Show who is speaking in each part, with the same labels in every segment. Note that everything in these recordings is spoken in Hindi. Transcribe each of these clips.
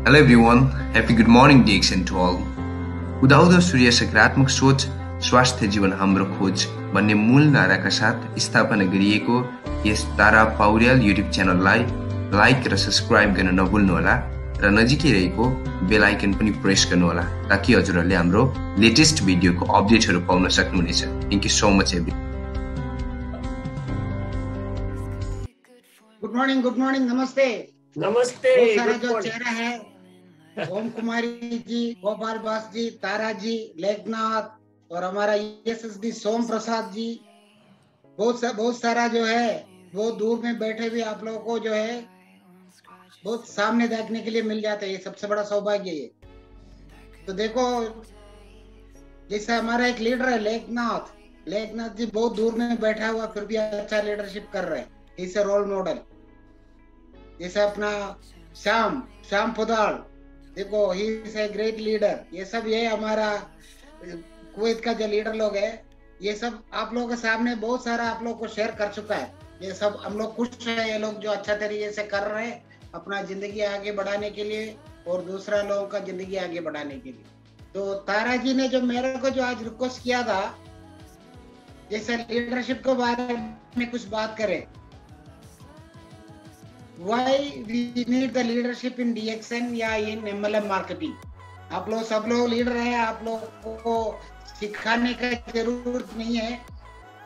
Speaker 1: Hello everyone, happy good morning DXN to all. उदाउँदो सूर्य सकारात्मक सोच स्वास्थ्य जीवन हाम्रो खोज भन्ने मूल नाराका साथ स्थापना गरिएको यस तारा पौड्याल युट्युब च्यानललाई लाइक र सब्स्क्राइब गर्न नभुल्नुहोला र नजिकै रहेको बेल आइकन पनि प्रेस गर्नुहोला ताकि हजुरहरूले हाम्रो लेटेस्ट भिडियोको अपडेटहरू पाउन सक्नुहुनेछ। Thank you so much every.
Speaker 2: Good morning, नमस्ते।
Speaker 3: गुड
Speaker 2: जो चेहरा है ओम कुमारी जी, गोपाल बास जी, तारा जी, लेखनाथ और हमारा एसएसडी सोम प्रसाद जी, बहुत सारा जो है वो दूर में बैठे भी आप लोगों को जो है बहुत सामने देखने के लिए मिल जाता है। ये सबसे बड़ा सौभाग्य है। तो देखो, जैसे हमारा एक लीडर है लेखनाथ जी, बहुत दूर में बैठा हुआ फिर भी अच्छा लीडरशिप कर रहे हैं। इसे रोल मॉडल जैसे अपना श्याम पुदाल, देखो he is a great leader. ये हमारा कुवैत का जो लीडर लोग है, ये सब आप लोगों के सामने बहुत सारा आप लोग को शेयर कर चुका है। ये सब हम लोग खुश है, ये लोग जो अच्छा तरीके से कर रहे हैं अपना जिंदगी आगे बढ़ाने के लिए और दूसरा लोगों का जिंदगी आगे बढ़ाने के लिए। तो तारा जी ने जो मेरे को जो आज रिक्वेस्ट किया था, जैसे लीडरशिप के बारे में कुछ बात करें, Why we need the leadership in DXN या in MLM marketing। आप लोग सब लोग लीडर हैं, आप लोगों को सिखाने का जरूरत नहीं है।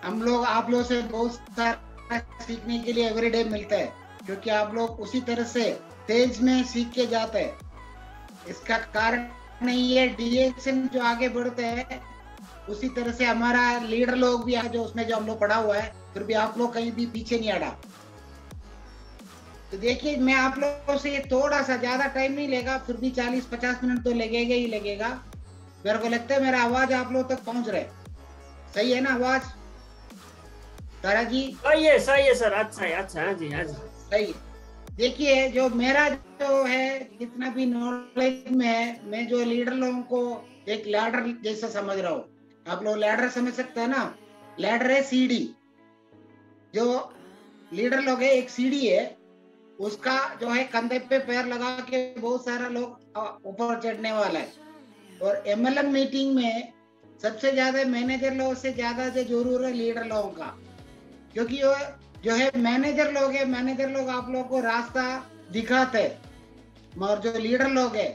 Speaker 2: हम लोग आप लोग से बहुत सारा सीखने के लिए एवरीडे मिलता है, क्योंकि आप लोग उसी तरह से तेज में सीख के जाते हैं। इसका कारण नहीं है DXN जो आगे बढ़ते हैं उसी तरह से हमारा लीडर लोग भी जो उसमें जो हम लोग पढ़ा हुआ है, फिर भी आप लोग कहीं भी पीछे नहीं हटा। तो देखिए, मैं आप लोगों से ये थोड़ा सा ज्यादा टाइम नहीं लेगा, फिर भी 40-50 मिनट तो लगेगा ही लगेगा। मेरे को लगता है मेरा आवाज आप लोग तक पहुंच रहा है। सही है ना आवाज तारा जी?
Speaker 3: सही है सर। अच्छा है। हाँ जी।
Speaker 2: सही। देखिए, जो मेरा जो है जितना भी नॉलेज में है, मैं जो लीडर लोगों को एक लैडर जैसा समझ रहा हूँ। आप लोग लैडर समझ सकते हैं ना? लैडर है सीढ़ी। जो लीडर लोग है एक सीढ़ी है, उसका जो है कंधे पे पैर लगा के बहुत सारा लोग ऊपर चढ़ने वाला है। और MLM मीटिंग में सबसे ज्यादा मैनेजर लोग से ज्यादा जो जरूर है लीडर लोगों का, क्योंकि वो जो है मैनेजर लोग आप लोगों को रास्ता दिखाते, मगर जो लीडर लोग है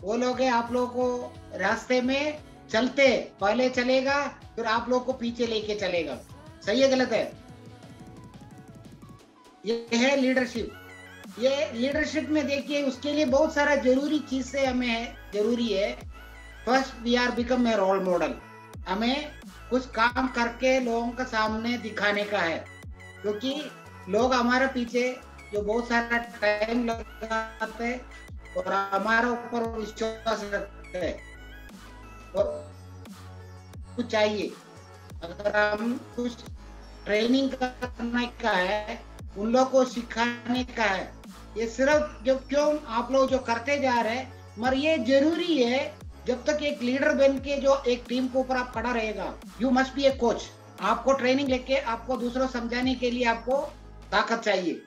Speaker 2: वो लोग है आप लोगों को रास्ते में चलते, पहले चलेगा फिर आप लोग को पीछे लेके चलेगा। सही है गलत है? ये है लीडरशिप। ये लीडरशिप में देखिए, उसके लिए बहुत सारा जरूरी चीज से हमें जरूरी है। First, we are become a role model. हमें कुछ काम करके लोगों के सामने दिखाने का है, क्योंकि लोग हमारे पीछे जो बहुत सारा टाइम लगाते हैं और हमारे ऊपर विश्वास रखते हैं और कुछ चाहिए। अगर हम कुछ ट्रेनिंग करने का है, उन लोग को सिखाने का है, ये सिर्फ जो क्यों आप लोग जो करते जा रहे हैं, मगर ये जरूरी है। जब तक एक लीडर बन के जो एक टीम के ऊपर आप खड़ा रहेगा, you must be a coach. आपको ट्रेनिंग लेके आपको दूसरों समझाने के लिए आपको ताकत चाहिए।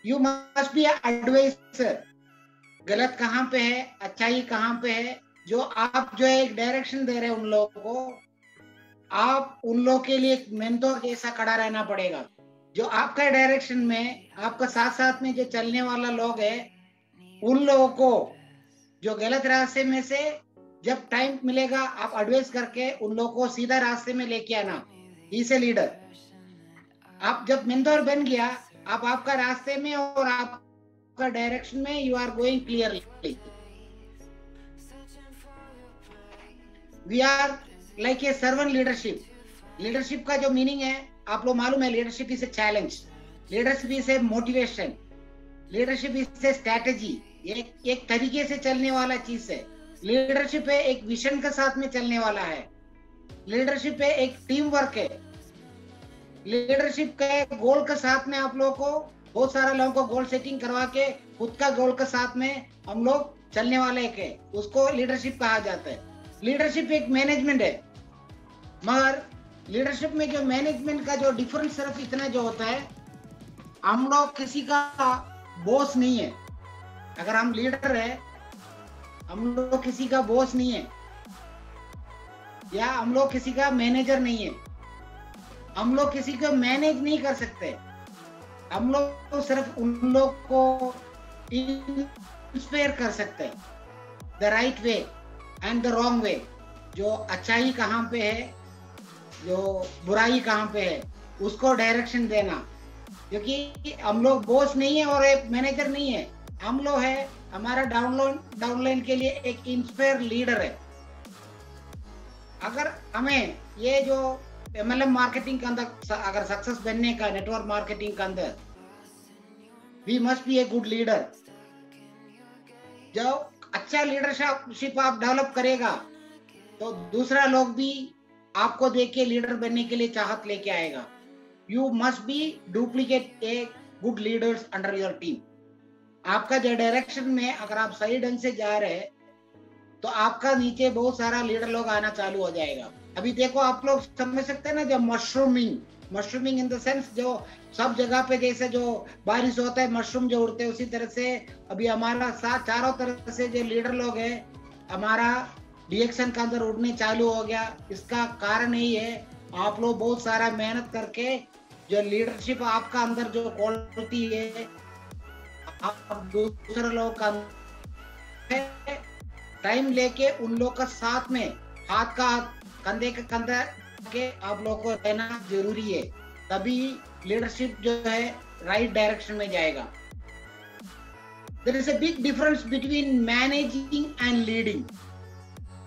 Speaker 2: You must be advisor. गलत कहाँ पे है, अच्छाई कहाँ पे है, जो आप जो है एक डायरेक्शन दे रहे हैं उन लोगों को, आप उन लोगों के लिए एक मेंटोर जैसा खड़ा रहना पड़ेगा। जो आपका डायरेक्शन में आपका साथ में जो चलने वाला लोग है, उन लोगों को जो गलत रास्ते में से जब टाइम मिलेगा आप एडवाइस करके उन लोगों को सीधा रास्ते में लेके आना। इसे लीडर आप जब मेंटोर बन गया, आप आपका रास्ते में और आपका डायरेक्शन में you are going clearly. We are like a servant leadership. Leadership का जो मीनिंग है आप लोग मालूम है, leadership is a challenge, leadership is a motivation, leadership is a strategy. एक तरीके से चलने वाला चीज है। लीडरशिप है एक विजन के साथ में चलने वाला है। लीडरशिप है एक टीम वर्क है। लीडरशिप के गोल के साथ में आप लोगों को बहुत सारे लोगों को गोल सेटिंग करवा के खुद का गोल के साथ में हम लोग चलने वाले के, उसको लीडरशिप कहा जाता है। लीडरशिप एक मैनेजमेंट है, मगर लीडरशिप में जो मैनेजमेंट का जो डिफरेंस सिर्फ इतना जो होता है, हम लोग किसी का बॉस नहीं है। अगर हम लीडर है, हम लोग किसी का बॉस नहीं है, या हम लोग किसी का मैनेजर नहीं है, हम लोग किसी को मैनेज नहीं कर सकते। हम लोग तो सिर्फ उन लोग को इंस्पायर कर सकते हैं, the right way and the wrong way, जो अच्छाई कहाँ पे है, जो बुराई कहाँ पे है, उसको डायरेक्शन देना। क्योंकि हम लोग बॉस नहीं है और एक मैनेजर नहीं है, हम लोग है, हमारा डाउनलाइन के लिए एक इंस्पायर लीडर है। अगर हमें ये जो MLM मार्केटिंग के अंदर अगर सक्सेस बनने का, नेटवर्क मार्केटिंग के अंदर, we must be a good leader. जब अच्छा लीडरशिप आप डेवलप करेगा तो दूसरा लोग भी आपको देख के लीडर बनने के लिए चाहत लेके आएगा। You must B duplicate a good leaders under your team. आपका जो डायरेक्शन में अगर आप सही ढंग से जा रहे हैं तो आपका नीचे बहुत सारा लीडर लोग आना चालू हो जाएगा। अभी देखो आप लोग समझ सकते हैं ना, जो मशरूमिंग इन द सेंस, जो सब जगह पे जैसे जो बारिश होता है मशरूम जो उड़ते हैं, उसी तरह से अभी हमारा साथ चारों तरफ से जो लीडर लोग है हमारा डिएक्शन का अंदर उड़ने चालू हो गया। इसका कारण यही है, आप लोग बहुत सारा मेहनत करके जो लीडरशिप आपका अंदर जो क्वालिटी है, आप दूसरे लोग का टाइम लेके उन लोग का साथ में हाथ का कंधे का कंधा के आप लोग को रहना जरूरी है, तभी लीडरशिप जो है राइट डायरेक्शन में जाएगा। There is a big difference between managing and leading.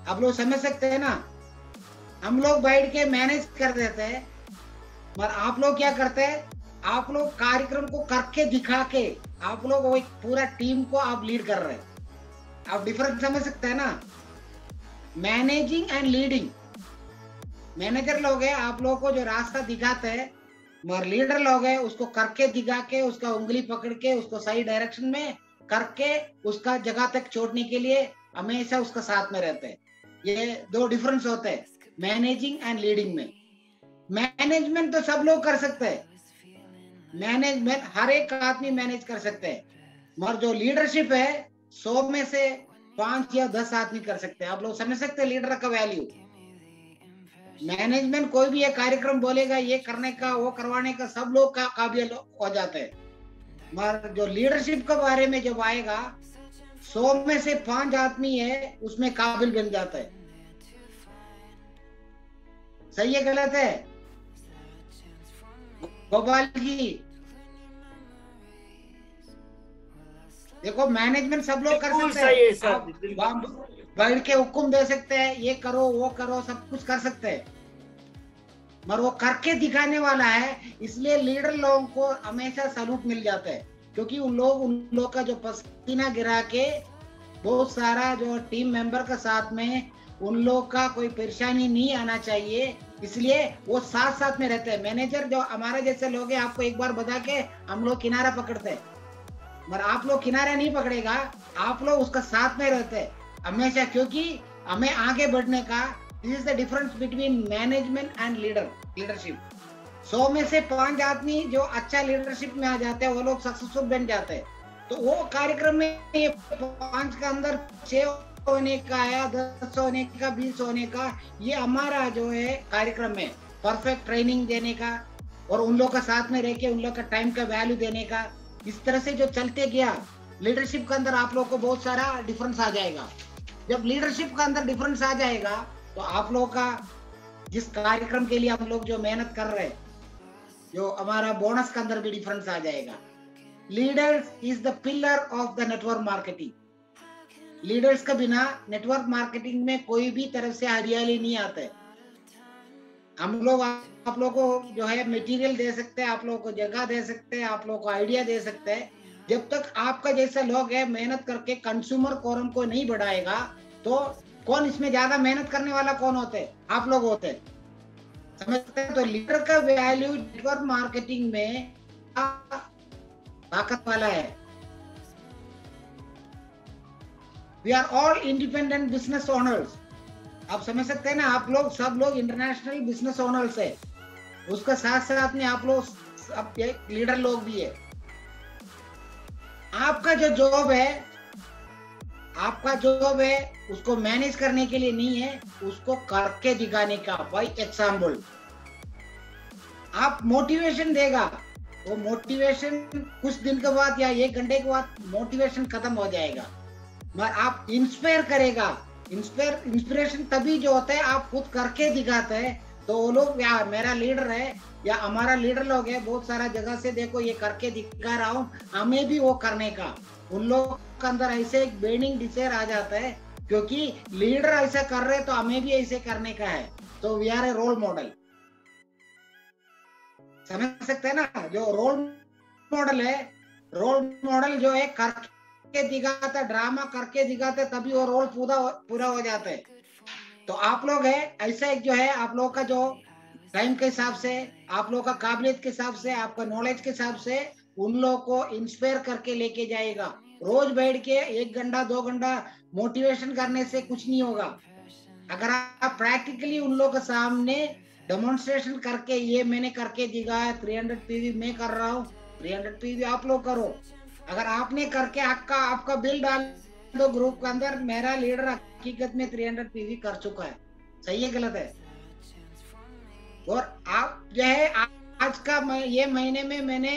Speaker 2: आप लोग समझ सकते हैं ना, हम लोग बैठ के मैनेज कर देते हैं, पर आप लोग क्या करते हैं, आप लोग कार्यक्रम को करके दिखा के आप लोग वो एक पूरा टीम को आप लीड कर रहे हैं। आप डिफरेंस समझ सकते हैं ना, मैनेजिंग एंड लीडिंग। मैनेजर लोग हैं, आप लोगों को जो रास्ता दिखाते हैं, मगर लीडर लोग हैं उसको करके दिखा के, उसका उंगली पकड़ के उसको सही डायरेक्शन में करके उसका जगह तक छोड़ने के लिए हमेशा उसका साथ में रहते हैं। ये दो डिफरेंस होते हैं मैनेजिंग एंड लीडिंग में। मैनेजमेंट तो सब लोग कर सकते हैं, मैनेजमेंट हर एक आदमी मैनेज कर सकते हैं, मगर जो लीडरशिप है 100 में से 5 या 10 आदमी कर सकते हैं। आप लोग समझ सकते हैं लीडर का वैल्यू। मैनेजमेंट कोई भी एक कार्यक्रम बोलेगा, ये करने का वो करवाने का, सब लोग का काबिल हो जाते हैं, मगर जो लीडरशिप के बारे में जब आएगा 100 में से 5 आदमी है उसमें काबिल बन जाता है। सही है गलत है गोपाल जी? देखो मैनेजमेंट सब लोग कर सकते हैं, आप बैठ के हुक्म दे सकते हैं, ये करो वो करो, सब कुछ कर सकते हैं, मगर वो करके दिखाने वाला है, इसलिए लीडर लोगों को हमेशा सैल्यूट मिल जाता है। क्योंकि उन लोग का जो पसीना गिरा के बहुत सारा जो टीम मेंबर का साथ में उन लोग का कोई परेशानी नहीं आना चाहिए, इसलिए वो साथ साथ में रहते हैं। मैनेजर जो हमारे जैसे लोग हैं, आपको एक बार बता के हम लोग किनारा पकड़ते हैं, मगर आप लोग किनारा नहीं पकड़ेगा, आप लोग उसका साथ में रहते हैं हमेशा, क्योंकि हमें आगे बढ़ने का। This is the difference between management and leadership. 100 में से 5 आदमी जो अच्छा लीडरशिप में आ जाते हैं वो लोग सक्सेसफुल बन जाते हैं। तो वो कार्यक्रम में ये 5 के अंदर 6 होने का या 10 होने का 20 होने का, ये हमारा जो है कार्यक्रम है परफेक्ट ट्रेनिंग देने का और उन लोग का साथ में रह के उन लोग का टाइम का वैल्यू देने का। इस तरह से जो चलते गया लीडरशिप के अंदर आप लोग को बहुत सारा डिफरेंस आ जाएगा। जब लीडरशिप का अंदर डिफरेंस आ जाएगा तो आप लोगों का जिस कार्यक्रम के लिए हम लोग जो मेहनत कर रहे हैं, जो हमारा बोनस के अंदर भी डिफरेंस आ जाएगा। Leaders is the pillar of the network marketing. Leaders का बिना नेटवर्क मार्केटिंग में कोई भी तरफ से हरियाली नहीं आते। हम लोग आप लोग को जो है मटेरियल दे सकते हैं, आप लोग को जगह दे सकते हैं, आप लोग को आइडिया दे सकते हैं। जब तक आपका जैसा लोग है मेहनत करके कंज्यूमर कोरम को नहीं बढ़ाएगा तो कौन इसमें ज्यादा मेहनत करने वाला कौन होते हैं? आप लोग होते हैं। समझते हैं? तो लीडर का वैल्यू नेटवर्क मार्केटिंग में ताकत वाला है। We are all independent business owners. आप समझ सकते हैं ना, आप लोग सब लोग इंटरनेशनल बिजनेस ओनर्स है, उसका साथ साथ में आप लोग लीडर लोग भी है। आपका जो जॉब है आपका जॉब है उसको मैनेज करने के लिए नहीं है, उसको करके दिखाने का, बाय एग्जाम्पल। आप मोटिवेशन देगा, वो मोटिवेशन कुछ दिन के बाद या 1 घंटे के बाद मोटिवेशन खत्म हो जाएगा। मगर आप इंस्पायर करेगा, इंस्पिरेशन तभी जो होता है आप खुद करके दिखाते हैं, तो वो लोग या मेरा लीडर है या हमारा लीडर लोग है, बहुत सारा जगह से देखो ये करके दिखा रहा हूँ, हमें भी वो करने का, उन लोगों के अंदर ऐसे एक बर्निंग डिजायर आ जाता है, क्योंकि लीडर ऐसा कर रहे तो हमें भी ऐसे करने का है, तो we are a role model. समझ सकते हैं ना, जो रोल मॉडल है, रोल मॉडल जो है करके दिखाता, ड्रामा करके दिखाते, तभी वो रोल पूरा हो जाता है। तो आप लोग है ऐसा एक जो है, आप लोग का जो टाइम के हिसाब से, आप लोग का काबिलियत के हिसाब से, आपका नॉलेज के हिसाब से उन लोगों को इंस्पायर करके लेके जाएगा। रोज बैठ के 1 घंटा 2 घंटा मोटिवेशन करने से कुछ नहीं होगा। अगर आप प्रैक्टिकली उन लोगों के सामने डेमोन्स्ट्रेशन करके, ये मैंने करके दिखाया, 300 पीवी मैं कर रहा हूँ, 300 पीवी आप लोग करो। अगर आपने करके आपका बिल डाल दो ग्रुप के अंदर, मेरा लीडर हकीकत में 300 पीवी कर चुका है, सही है गलत है? और आप जो है आज का ये महीने में मैंने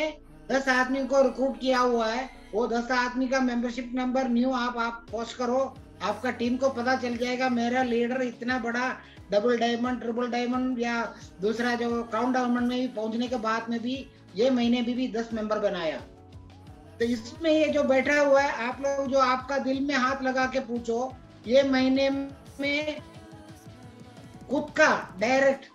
Speaker 2: 10 आदमी को रिक्रूट किया हुआ है, वो 10 आदमी का मेंबरशिप नंबर न्यू आप पोस्ट करो, आपका टीम को पता चल जाएगा मेरा लीडर इतना बड़ा डबल डायमंड, ट्रिपल डायमंड या दूसरा जो क्राउन डायमंड में भी पहुंचने के बाद में भी ये महीने भी 10 मेंबर बनाया। तो इसमें ये जो बैठा हुआ है, आप लोग जो आपका दिल में हाथ लगा के पूछो, ये महीने में खुद का डायरेक्ट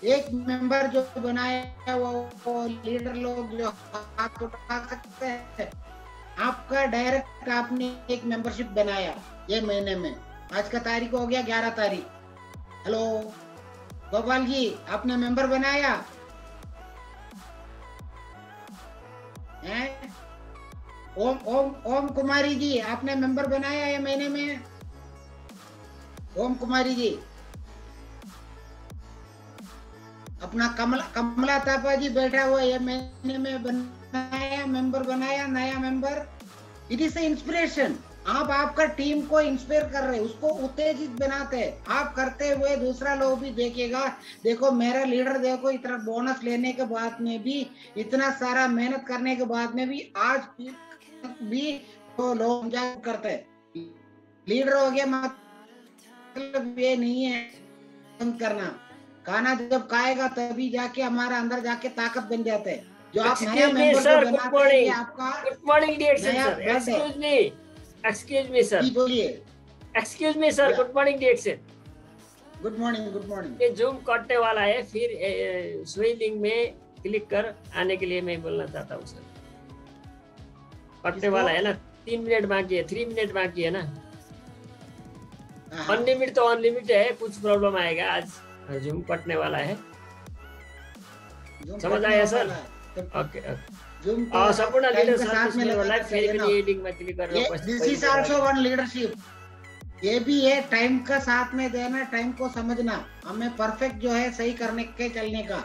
Speaker 2: एक मेंबर जो बनाया वो लीडर लोग जो हाथ उठा सकते हैं, आपका डायरेक्ट आपने एक मेंबरशिप बनाया ये महीने में। आज का तारीख हो गया 11 तारीख। हेलो गोपाल जी, आपने मेंबर बनाया है? ओम कुमारी जी, आपने मेंबर बनाया ये महीने में? ओम कुमारी जी, अपना कमला तापा जी बैठा हुआ ये महीने में बनाया, मेंबर बनाया, नया मेंबर। It is inspiration. आप आपका टीम को इंस्पायर कर रहे हैं, उसको उत्तेजित बनाते हैं, आप करते हुए दूसरा लोग भी देखेगा, देखो मेरा लीडर, देखो इतना बोनस लेने के बाद में भी, इतना सारा मेहनत करने के बाद में भी आज भी तो लोग जागरूक करते हैं। लीडर हो गया मतलब ये नहीं है करना, खाना जब खाएगा तभी जाके हमारा अंदर जाके ताकत बन जाते हैं। जो आप नया मेंबर को बनाते हैं, आपका
Speaker 3: good morning DXN. Excuse me sir,
Speaker 2: बोलिए।
Speaker 3: Excuse me sir, good morning DXN.
Speaker 2: Good morning, good morning.
Speaker 3: ये जूम कटने वाला है, फिर सुई लिंक में क्लिक कर आने के लिए मैं बोलना चाहता हूँ सर। कटने वाला है ना, 3 मिनट बाकी है, 3 मिनट बाकी है ना। अनलिमिटेड तो अनलिमिटेड है, कुछ प्रॉब्लम आएगा आज, जूम कटने वाला है, समझ आया सर? ओके संपूर्ण लीडर साथ में लाइव फिर भी लिंक में क्लिक कर रहा हूं।
Speaker 2: This is also one leadership. ये भी है टाइम का साथ में देना, टाइम को समझना, हमें परफेक्ट जो है सही करने के चलने का।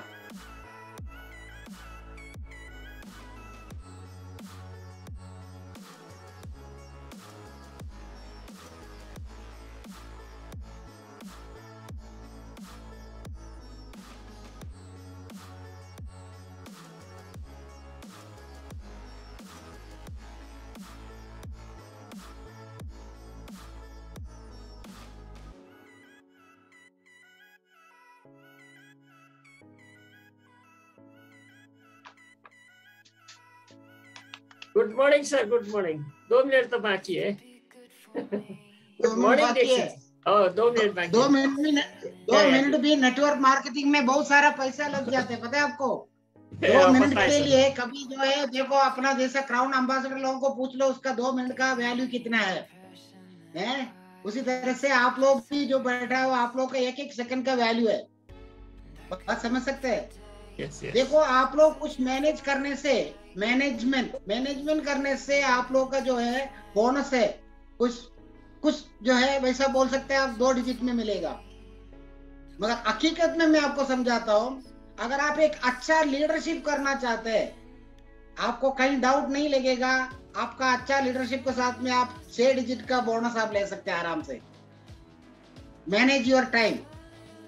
Speaker 3: Good morning sir, good morning. 2 minute तो बाकी है। Good morning डिएक्शन। 2 मिनट बाकी।
Speaker 2: 2 मिनट भी नेटवर्क मार्केटिंग में बहुत सारा पैसा लग जाता है, पता है आपको? 2 मिनट के लिए कभी जो है, देखो अपना जैसा क्राउन एम्बेसडर लोगों को पूछ लो, उसका 2 मिनट का वैल्यू कितना है? उसी तरह से आप लोग भी जो बैठा हो, आप लोग का 1-1 सेकंड का वैल्यू है, बात समझ सकते हैं?
Speaker 3: yes.
Speaker 2: देखो आप लोग कुछ मैनेज करने से, मैनेजमेंट करने से आप लोग का जो है बोनस है, कुछ जो है वैसा बोल सकते हैं आप 2 डिजिट में मिलेगा। मगर हकीकत में मैं आपको समझाता हूं, अगर आप एक अच्छा लीडरशिप करना चाहते हैं, आपको कहीं डाउट नहीं लगेगा, आपका अच्छा लीडरशिप के साथ में आप 6 डिजिट का बोनस आप ले सकते हैं आराम से। Manage your time.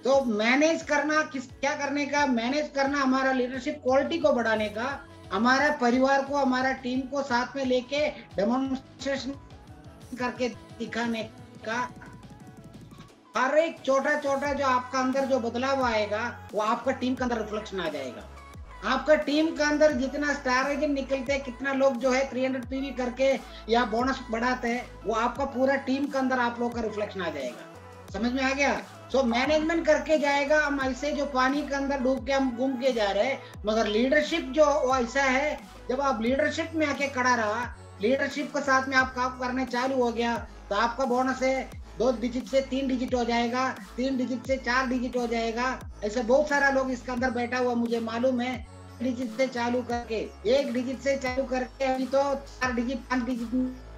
Speaker 2: तो मैनेज करना क्या करने का, मैनेज करना हमारा लीडरशिप क्वालिटी को बढ़ाने का, हमारा परिवार को, हमारा टीम को साथ में लेके डेमोन्स्ट्रेशन करके दिखाने का। हर एक छोटा छोटा जो आपका अंदर जो बदलाव आएगा वो आपका टीम के अंदर रिफ्लेक्शन आ जाएगा। आपका टीम के अंदर जितना स्टार एजेंट निकलते हैं, कितना लोग जो है 300 पीवी करके या बोनस बढ़ाते हैं, वो आपका पूरा टीम के अंदर आप लोग का रिफ्लेक्शन आ जाएगा। समझ में आ गया? सो मैनेजमेंट करके जाएगा। हम ऐसे जो पानी के अंदर डूब के हम घूम के जा रहे हैं, मगर लीडरशिप जो वो ऐसा है, जब आप लीडरशिप में आके खड़ा रहा, लीडरशिप के साथ में आप काम करने चालू हो गया, तो आपका बोनस है 2 डिजिट से 3 डिजिट हो जाएगा, 3 डिजिट से 4 डिजिट हो जाएगा। ऐसे बहुत सारा लोग इसके अंदर बैठा हुआ मुझे मालूम है। डिजिट से चालू करके, 1 डिजिट से चालू करके अभी तो 4 digit 5 digit.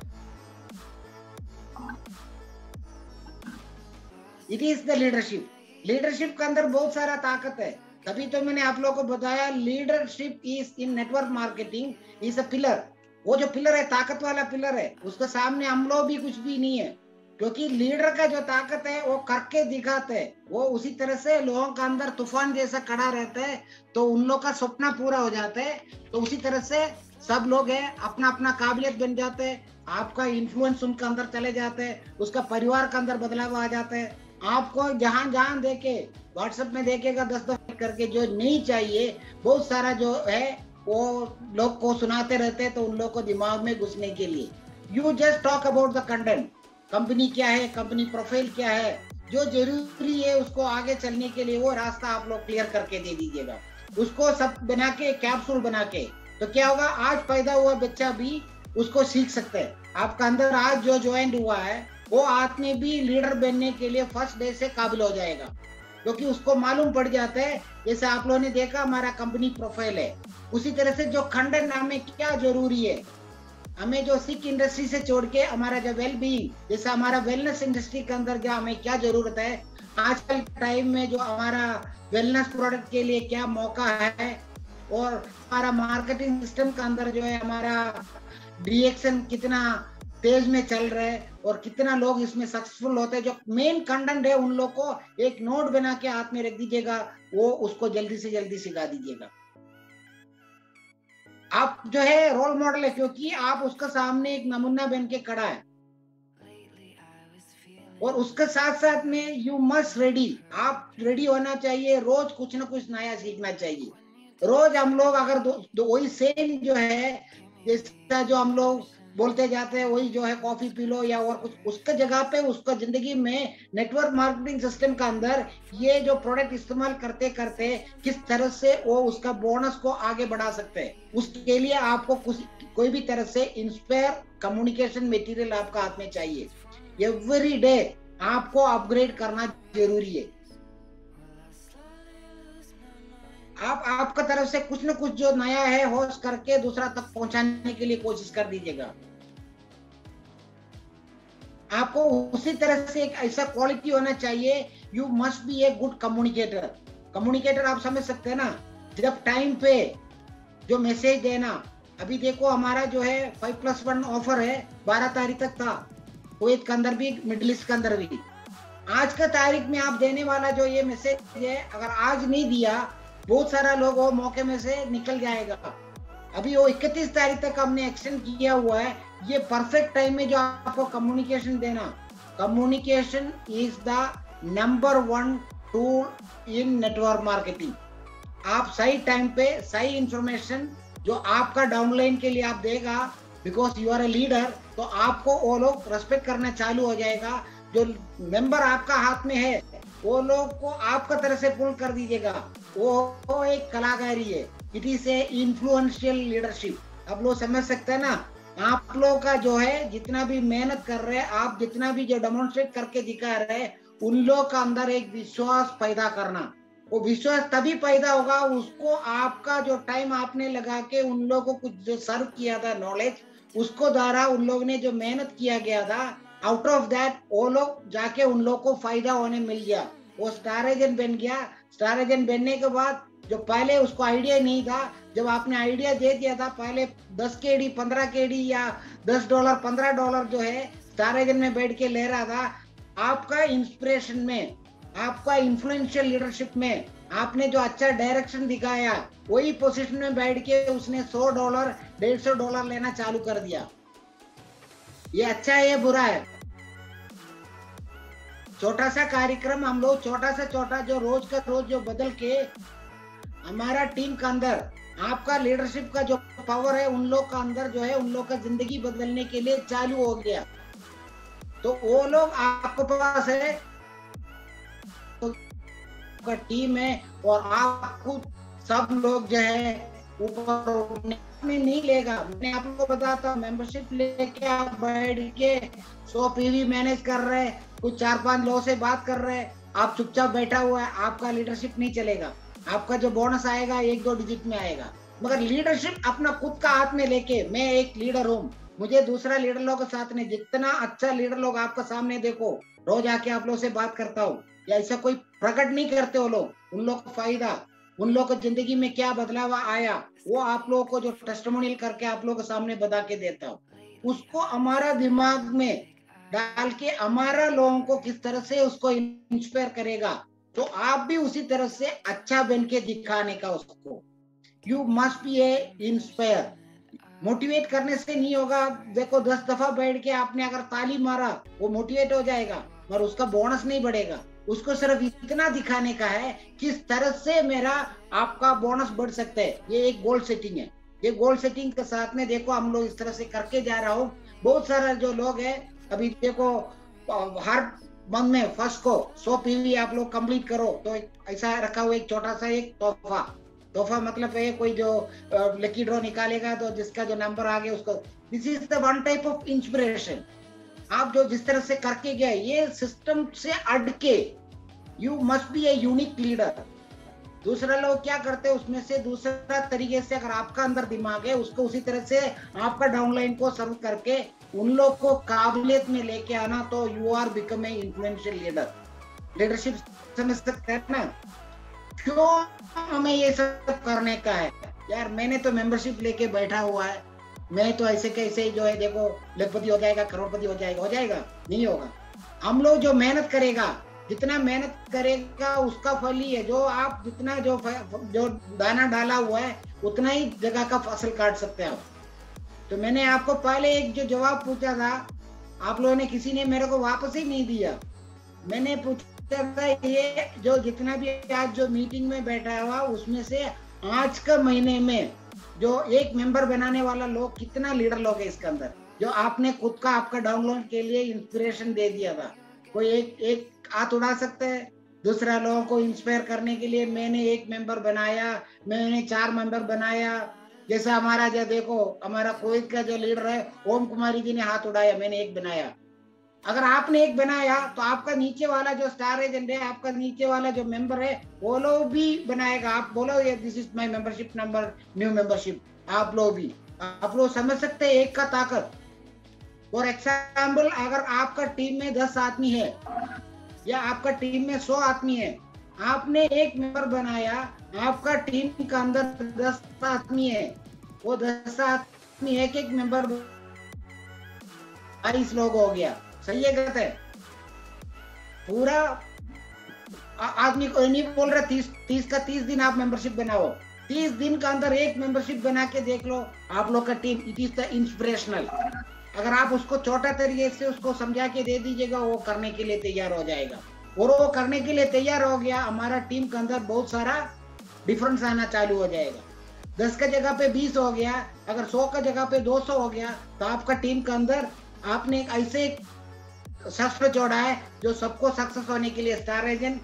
Speaker 2: It is the leadership. Leadership के अंदर बहुत सारा ताकत है। तभी तो मैंने आप लोगों को बताया leadership is in network marketing is a pillar. वो जो पिलर है, ताकत वाला पिलर है, उसके सामने हम लोग भी कुछ भी नहीं है। क्योंकि लीडर का जो ताकत है वो करके दिखाते हैं। वो उसी तरह से लोगों का अंदर तूफान जैसा खड़ा रहता है, तो उन लोग का सपना पूरा हो जाता है। तो उसी तरह से सब लोग है अपना अपना काबिलियत बन जाते हैं। आपका इन्फ्लुएंस उनके अंदर चले जाते हैं, उसका परिवार के अंदर बदलाव आ जाता है। आपको जहां जहां देखे, व्हाट्सएप में देखेगा 10 करके, जो नहीं चाहिए बहुत सारा जो है वो लोग को सुनाते रहते हैं, तो उन लोग को दिमाग में घुसने के लिए। You just talk about the content. Company क्या है, कंपनी प्रोफाइल क्या है, जो जरूरी है उसको आगे चलने के लिए वो रास्ता आप लोग क्लियर करके दे दीजिएगा। उसको सब बना के, कैप्सूल बना के, तो क्या होगा, आज पैदा हुआ बच्चा भी उसको सीख सकते हैं। आपका अंदर आज जो ज्वाइन हुआ है वो आदमी भी लीडर बनने के लिए फर्स्ट डे से काबिल हो जाएगा, क्योंकि उसको मालूम पड़ जाता है। जैसे आप लोगों ने देखा हमारा कंपनी प्रोफाइल है, उसी तरह से जो खंडन हमें क्या जरूरी है, हमें जो सिक इंडस्ट्री से छोड़ के हमारा जो वेल बीइंग, जैसे हमारा वेलनेस इंडस्ट्री के अंदर जो हमें क्या जरूरत है, आजकल टाइम में जो हमारा वेलनेस प्रोडक्ट के लिए क्या मौका है, और हमारा मार्केटिंग सिस्टम के अंदर जो है हमारा डिएक्शन कितना तेज में चल रहा है और कितना लोग इसमें सक्सेसफुल होते हैं। जो मेन कंटेंट है उन लोग को एक नोट बना के हाथ में रख दीजिएगा, वो उसको जल्दी से जल्दी सिखा दीजिएगा। आप जो है रोल मॉडल है, क्योंकि आप उसके सामने एक नमूना बन के खड़ा है। और उसके साथ साथ में यू मस्ट रेडी, आप रेडी होना चाहिए। रोज कुछ ना कुछ नया सीखना चाहिए। रोज हम लोग अगर वही सेम जो है, जैसा जो हम लोग बोलते जाते हैं वही जो है कॉफी पी लो या और कुछ, उसके जगह पे उसका जिंदगी में नेटवर्क मार्केटिंग सिस्टम का अंदर ये जो प्रोडक्ट इस्तेमाल करते करते किस तरह से वो उसका बोनस को आगे बढ़ा सकते हैं, उसके लिए आपको कोई भी तरह से इंस्पायर कम्युनिकेशन मटेरियल आपका हाथ में चाहिए। एवरी डे आपको अपग्रेड करना जरूरी है। आप आपका तरफ से कुछ न कुछ जो नया है होस्ट करके दूसरा तक पहुंचाने के लिए कोशिश कर दीजिएगा। आपको उसी तरह से एक ऐसा क्वालिटी होना चाहिए, you must be a good communicator. Communicator आप समझ सकते हैं ना, जब टाइम पे जो मैसेज देना। अभी देखो हमारा जो है 5+1 ऑफर है, 12 तारीख तक था, कुवैत के अंदर भी, मिडिल ईस्ट के अंदर भी। आज का तारीख में आप देने वाला जो ये मैसेज है, अगर आज नहीं दिया बहुत सारा लोग वो मौके में से निकल जाएगा। अभी वो 31 तारीख तक हमने एक्सटेंड किया हुआ है। ये परफेक्ट टाइम में जो आपको कम्युनिकेशन देना। Communication is the number 1 tool in network marketing. आप सही टाइम पे सही इंफॉर्मेशन जो आपका डाउनलाइन के लिए आप देगा, because you are a leader, तो आपको वो लोग रेस्पेक्ट करना चालू हो जाएगा। जो मेंबर आपका हाथ में है वो लोग को आपका तरह से पुल कर दीजिएगा। वो एक कलाकारी है। It is a influential leadership. आप लोग समझ सकते हैं ना। आप लोग का जो है जितना भी मेहनत कर रहे हैं, आप जितना भी जो डेमोन्स्ट्रेट करके दिखा रहे हैं, उन लोग का अंदर एक विश्वास पैदा करना। वो विश्वास तभी पैदा होगा, उसको आपका जो टाइम आपने लगा के उन लोगों को जो सर्व किया था नॉलेज, उसको द्वारा उन लोग ने जो मेहनत किया गया था, आउट ऑफ दैट वो लोग जाके उन लोग को फायदा होने मिल गया। वो स्टार एजेंट बन गया। स्टार एजेंट बनने के बाद जो पहले उसको आइडिया नहीं था, जब आपने आइडिया दे दिया था पहले 10 केडी 15 केडी या $10 $15 जो है स्टार एजेंट में बैठ के ले रहा था, आपका इंस्पिरेशन में, आपका इन्फ्लुएंशियल लीडरशिप में आपने जो अच्छा डायरेक्शन दिखाया, वही पोजीशन में बैठ के उसने $100 $150 लेना चालू कर दिया। ये अच्छा है, ये बुरा है? छोटा सा कार्यक्रम हम लोग छोटा सा छोटा जो रोज का रोज जो बदल के हमारा टीम का अंदर आपका लीडरशिप का जो पावर है उन लोग का अंदर जो है उन लोग का जिंदगी बदलने के लिए चालू हो गया। तो वो लोग आपके पास है का टीम है और आपको सब लोग जो है ऊपर में नहीं लेगा। मैं आप लोगों को बताता, मेंबरशिप लेके आप बैठ के 100 पीवी मैनेज कर रहे हैं, कुछ 4-5 लोगों से बात कर रहे हैं, आप चुपचाप बैठा हुआ है, आपका लीडरशिप नहीं चलेगा। आपका जो बोनस आएगा 1-2 डिजिट में आएगा। मगर लीडरशिप अपना खुद का हाथ में लेके, मैं एक लीडर हूँ, मुझे दूसरा लीडर लोग के साथ नहीं, जितना अच्छा लीडर लोग आपका सामने देखो, रोज आके आप लोग से बात करता हूँ, या ऐसा कोई प्रकट नहीं करते हो लोग, उन लोग का फायदा, उन लोग को जिंदगी में क्या बदलाव आया, वो आप लोगों को जो टेस्टिमोनियल करके आप लोगों के सामने बता के देता हूँ। उसको हमारा दिमाग में डाल के हमारा लोगों को किस तरह से उसको इंस्पायर करेगा, तो आप भी उसी तरह से अच्छा बन के दिखाने का उसको। You must be A inspire. Motivate करने से नहीं होगा। देखो 10 दफा बैठ के आपने अगर ताली मारा, वो मोटिवेट हो जाएगा, पर उसका बोनस नहीं बढ़ेगा। उसको सिर्फ इतना दिखाने का है किस तरह से मेरा आपका बोनस बढ़ सकता है। ये एक गोल सेटिंग है। ये गोल सेटिंग के साथ में देखो हम लोग इस तरह से करके जा रहा हूँ। बहुत सारा जो लोग है, अभी देखो हर मंथ में फर्स्ट को 100 पीवी आप लोग कंप्लीट करो, तो ऐसा रखा हुआ एक छोटा सा एक तोहफा मतलब है, कोई जो लकी ड्रॉ निकालेगा तो जिसका जो नंबर आ गया उसको। This is the one type of inspiration. आप जो जिस तरह से करके गए, ये सिस्टम से अड़ के, you must be a unique leader. दूसरा लोग क्या करते हैं, उसमें से दूसरा तरीके से अगर आपका अंदर दिमाग है, उसको उसी तरह से आपका डाउनलाइन को सर्व करके उन लोग को काबिलियत में लेके आना, तो you are become a influential leader. Leadership समझ सकते हैं ना, क्यों हमें ये सब करने का है? यार मैंने तो मेंबरशिप लेके बैठा हुआ है, मैं तो ऐसे कैसे जो है देखो लखपति हो जाएगा, करोड़पति हो जाएगा, नहीं होगा। हम लोग जो मेहनत करेगा, जितना मेहनत करेगा उसका फल ही है। जो आप जितना जो दाना डाला हुआ है उतना ही जगह का फसल काट सकते हैं आप। तो मैंने आपको पहले एक जो जवाब पूछा था, आप लोगों ने किसी ने मेरे को वापस ही नहीं दिया। मैंने पूछा था ये जो जितना भी आज जो मीटिंग में बैठा हुआ, उसमें से आज का महीने में जो एक मेंबर बनाने वाला लोग, कितना लीडर लोग है इसके अंदर, जो आपने खुद का आपका डाउनलोड के लिए इंस्पिरेशन दे दिया था। कोई एक हाथ उड़ा सकता है। दूसरा लोगों को इंस्पायर करने के लिए मैंने एक मेंबर बनाया, मैंने 4 मेंबर बनाया। जैसा हमारा जो देखो हमारा कोविड का जो लीडर है ओम कुमारी जी ने हाथ उड़ाया, मैंने एक बनाया। अगर आपने एक बनाया तो आपका नीचे वाला जो स्टार एजेंट है, आपका नीचे वाला जो मेंबर है, वो लोग भी बनाएगा। आप बोलो ये this is my membership number, new membership, आप लोग समझ सकते हैं एक का ताकत। फॉर एग्जाम्पल, अगर आपका टीम में 10 आदमी है या आपका टीम में 100 आदमी है, आपने एक मेंबर बनाया, आपका टीम का अंदर 10 आदमी है, वो 10 आदमी एक मेंबर 22 लोग हो गया। सही है गलत है? पूरा आदमी को नहीं बोल रहा 30 का 30 दिन आप मेंबरशिप बनाओ। 30 दिन का अंदर एक मेंबरशिप बना के देख लो आप लोग का team. It is the inspirational. अगर आप उसको छोटा तरीके से उसको समझा के दे दीजिएगा, वो करने के लिए तैयार हो जाएगा। और वो करने के लिए तैयार हो गया, हमारा टीम के अंदर बहुत सारा डिफरेंस आना चालू हो जाएगा। 10 का जगह पे 20 हो गया, अगर 100 का जगह पे 200 हो गया, तो आपका टीम के अंदर आपने एक ऐसे शस्त्र जोड़ा है जो सबको सक्सेस होने के लिए। स्टार एजेंट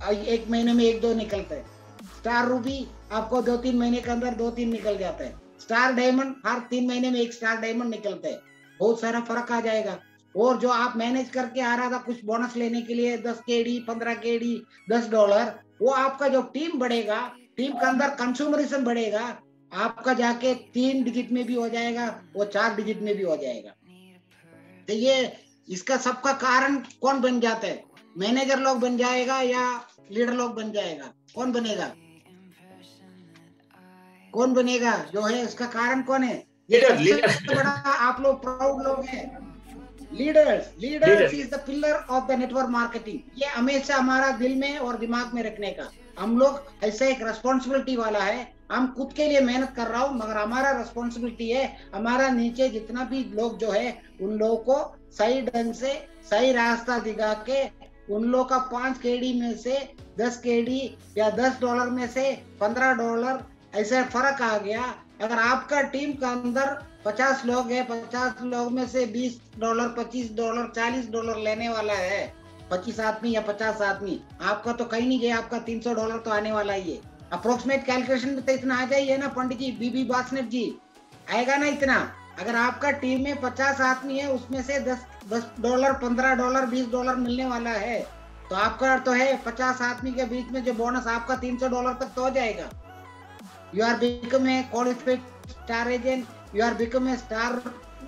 Speaker 2: 1 महीने में 1-2 निकलते हैं। स्टार रूबी आपको 2-3 महीने के अंदर 2-3 निकल जाते हैं। स्टार डायमंड हर 3 महीने में 1 स्टार डायमंड निकलते हैं। बहुत सारा फर्क आ जाएगा। और जो आप मैनेज करके आ रहा था कुछ बोनस लेने के लिए 10 केडी 15 केडी $10, वो आपका जो टीम बढ़ेगा, टीम के अंदर कंज्यूमरिज्म बढ़ेगा, आपका जाके 3 डिजिट में भी हो जाएगा, वो 4 डिजिट में भी हो जाएगा। तो ये इसका सबका कारण कौन बन जाता है? मैनेजर लोग बन जाएगा या लीडर लोग बन जाएगा? कौन बनेगा? कौन बनेगा जो है, उसका कारण कौन है? ये सबसे बड़ा आप लोग प्राउड लोग हैं। Leaders is the pillar of the network marketing. ये हमेशा हमारा दिल में और दिमाग में रखने का। हम लोग ऐसा एक रेस्पॉन्सिबिलिटी वाला है, हम खुद के लिए मेहनत कर रहा हूँ, मगर हमारा रेस्पॉन्सिबिलिटी है हमारा नीचे जितना भी लोग जो है उन लोगों को सही ढंग से सही रास्ता दिखा के उन लोगों का 5 केडी में से 10 केडी या $10 में से $15 ऐसा फर्क आ गया। अगर आपका टीम का अंदर 50 लोग है, 50 लोग में से $20, $25, $40 लेने वाला है, 25 आदमी या 50 आदमी, आपका तो कहीं नहीं गया, आपका $300 तो आने वाला ही है। अप्रोक्सीमेट कैलकुलेशन में तो इतना आ जाइए ना पंडित जी, बीबी बासनेट जी, आएगा ना इतना। अगर आपका टीम में 50 आदमी है, उसमें से $10, $15, $20 मिलने वाला है, तो आपका तो है 50 आदमी के बीच में जो बोनस आपका $300 तक तो हो जाएगा। You are become a qualified star agent. You are become a star